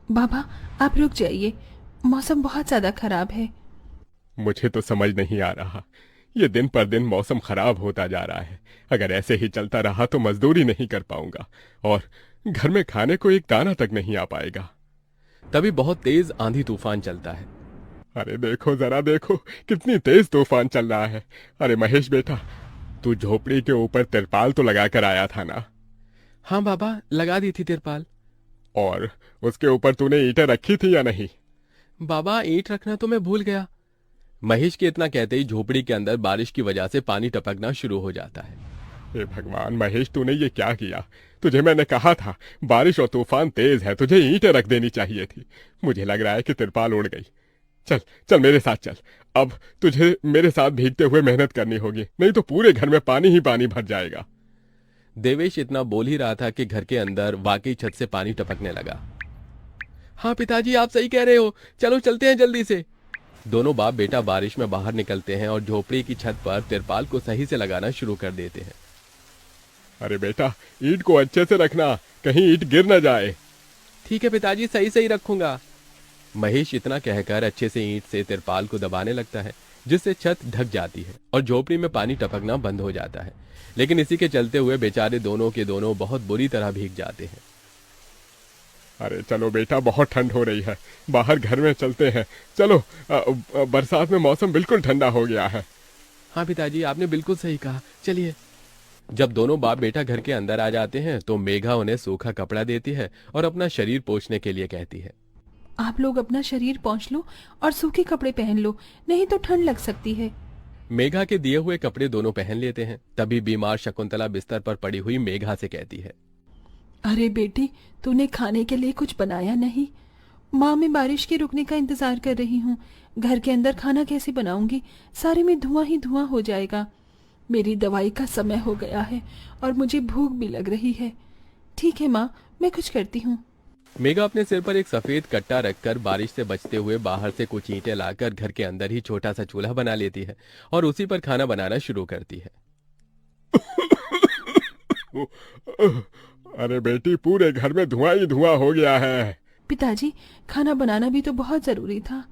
बाबा, आप रुक जाइए, मौसम बहुत ज्यादा खराब है। मुझे तो समझ नहीं आ रहा। ये दिन पर दिन मौसम खराब होता जा रहा है। अगर ऐसे ही चलता रहा तो मजदूरी नहीं कर पाऊंगा और घर में खाने को एक दाना तक नहीं आ पाएगा। तभी बहुत तेज आंधी तूफान चलता है। अरे देखो जरा देखो, कितनी तेज तूफान चल रहा है। अरे महेश बेटा, तू झोपड़ी के ऊपर तिरपाल तो लगा कर आया था ना? हाँ बाबा, लगा दी थी तिरपाल। और उसके ऊपर तूने ईंटें रखी थी या नहीं? बाबा, ईंट रखना तो मैं भूल गया। महेश के इतना कहते ही झोपड़ी के अंदर बारिश की वजह से पानी टपकना शुरू हो जाता है। हे भगवान महेश, तूने ये क्या किया? तुझे मैंने कहा था बारिश और तूफान तेज है, तुझे ईंटें रख देनी चाहिए थी। मुझे लग रहा है कि तिरपाल उड़ गई। चल चल मेरे साथ चल। अब तुझे मेरे साथ भीगते हुए मेहनत करनी होगी, नहीं तो पूरे घर में पानी ही पानी भर जाएगा। देवेश इतना बोल ही रहा था कि घर के अंदर वाकई छत से पानी टपकने लगा। हाँ पिताजी, आप सही कह रहे हो, चलो चलते हैं जल्दी से। दोनों बाप बेटा बारिश में बाहर निकलते हैं और झोपड़ी की छत पर तिरपाल को सही से लगाना शुरू कर देते हैं। अरे बेटा, ईंट को अच्छे से रखना, कहीं ईंट गिर न जाए। ठीक है पिताजी, सही सही रखूंगा। महेश इतना कहकर अच्छे से ईंट से तिरपाल को दबाने लगता है, जिससे छत ढक जाती है और झोपड़ी में पानी टपकना बंद हो जाता है। लेकिन इसी के चलते हुए बेचारे दोनों के दोनों बहुत बुरी तरह भीग जाते हैं। अरे चलो बेटा, बहुत ठंड हो रही है, बाहर घर में चलते हैं। चलो, बरसात में मौसम बिल्कुल ठंडा हो गया है। हाँ पिताजी, आपने बिल्कुल सही कहा, चलिए। जब दोनों बाप बेटा घर के अंदर आ जाते हैं तो मेघा उन्हें सूखा कपड़ा देती है और अपना शरीर पोंछने के लिए कहती है। आप लोग अपना शरीर पोंछ लो और सूखे कपड़े पहन लो, नहीं तो ठंड लग सकती है। मेघा के दिए हुए कपड़े दोनों पहन लेते हैं। तभी बीमार शकुंतला बिस्तर पर पड़ी हुई मेघा से कहती है। अरे बेटी, तूने खाने के लिए कुछ बनाया नहीं? माँ, मैं बारिश के रुकने का इंतजार कर रही हूँ। घर के अंदर खाना कैसे बनाऊंगी? सारे में धुआं ही धुआं हो जाएगा। मेरी दवाई का समय हो गया है और मुझे भूख भी लग रही है। ठीक है माँ, मैं कुछ करती हूँ। मेघा अपने सिर पर एक सफेद कट्टा रखकर बारिश से बचते हुए बाहर से कुछ ईंटें लाकर घर के अंदर ही छोटा सा चूल्हा बना लेती है और उसी पर खाना बनाना शुरू करती है। अरे बेटी, पूरे घर में धुआं ही धुआं हो गया है। पिताजी, खाना बनाना भी तो बहुत जरूरी था।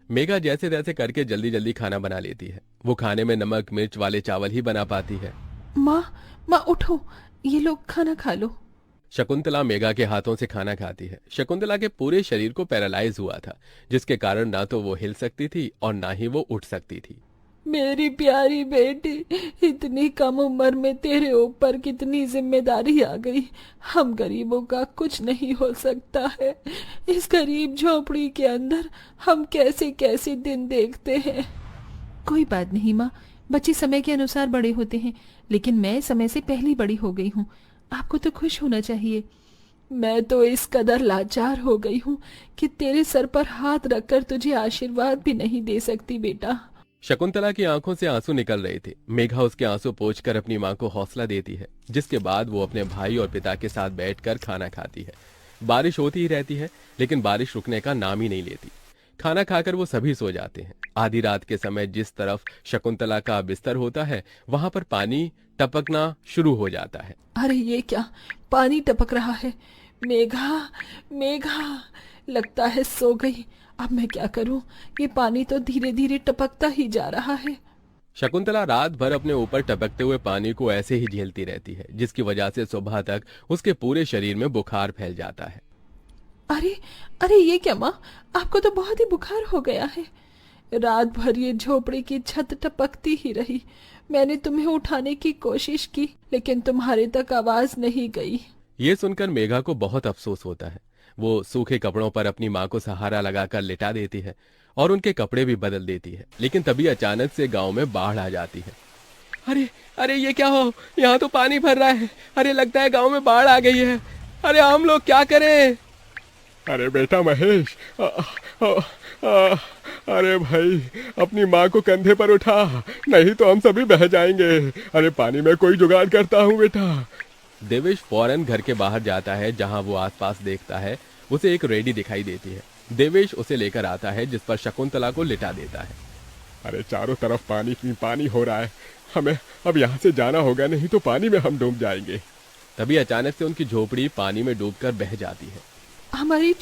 मेघा जैसे तैसे करके जल्दी जल्दी खाना बना लेती है। वो खाने में नमक मिर्च वाले चावल ही बना पाती है। माँ, माँ उठो, ये लोग खाना खा लो। शकुंतला मेघा के हाथों से खाना खाती है। शकुंतला के पूरे शरीर को पैरालाइज हुआ था, जिसके कारण ना तो वो हिल सकती थी और ना ही वो उठ सकती थी। मेरी प्यारी बेटी, इतनी कम उम्र में तेरे ऊपर कितनी जिम्मेदारी आ गई। हम गरीबों का कुछ नहीं हो सकता है। इस गरीब झोपड़ी के अंदर हम कैसे कैसे दिन देखते हैं। कोई बात नहीं माँ, बच्चे समय के अनुसार बड़े होते हैं, लेकिन मैं समय से पहले बड़ी हो गई हूँ। आपको तो खुश होना चाहिए। मैं तो इस कदर लाचार हो गई हूँ कि तेरे सर पर हाथ रखकर तुझे आशीर्वाद भी नहीं दे सकती बेटा। शकुंतला की आंखों से आंसू निकल रहे थे। मेघा उसके आंसू पोंछकर अपनी मां को हौसला देती है, जिसके बाद वो अपने भाई और पिता के साथ बैठकर खाना खाती है। बारिश होती ही रहती है, लेकिन बारिश रुकने का नाम ही नहीं लेती। खाना खाकर वो सभी सो जाते हैं। आधी रात के समय जिस तरफ शकुंतला का बिस्तर होता है, वहां पर पानी टपकना शुरू हो जाता है। अरे ये क्या, पानी टपक रहा है। मेघा, मेघा, लगता है सो गई। अब मैं क्या करूं? ये पानी तो धीरे धीरे टपकता ही जा रहा है। शकुंतला रात भर अपने ऊपर टपकते हुए पानी को ऐसे ही झेलती रहती है, जिसकी वजह से सुबह तक उसके पूरे शरीर में बुखार फैल जाता है। अरे, अरे ये क्या माँ, आपको तो बहुत ही बुखार हो गया है। रात भर ये झोपड़ी की छत टपकती ही रही। मैंने तुम्हें उठाने की कोशिश की, लेकिन तुम्हारे तक आवाज नहीं गई। ये सुनकर मेघा को बहुत अफसोस होता है। वो सूखे कपड़ों पर अपनी मां को सहारा लगाकर लिटा देती है और उनके कपड़े भी बदल देती है। लेकिन तभी अचानक से गांव में बाढ़ आ जाती है। अरे अरे ये क्या हो, यहाँ तो पानी भर रहा है। अरे लगता है गांव में बाढ़ आ गई है। अरे हम लोग क्या करें? अरे बेटा महेश, अरे भाई, अपनी माँ को कंधे पर उठा, नहीं तो हम सभी बह जाएंगे। अरे पानी में कोई जुगाड़ करता हूँ बेटा। देवेश फौरन घर के बाहर जाता है। जहां वो आसपास देखता है, उसे एक रेडी दिखाई देती है। देवेश उसे लेकर आता है, जिस पर शकुंतला को लिटा देता है। अरे चारों तरफ पानी ही पानी हो रहा है, हमें अब यहाँ से जाना होगा, नहीं तो पानी में हम डूब जाएंगे। तभी अचानक से उनकी झोपड़ी पानी में डूबकर बह जाती है। हमारी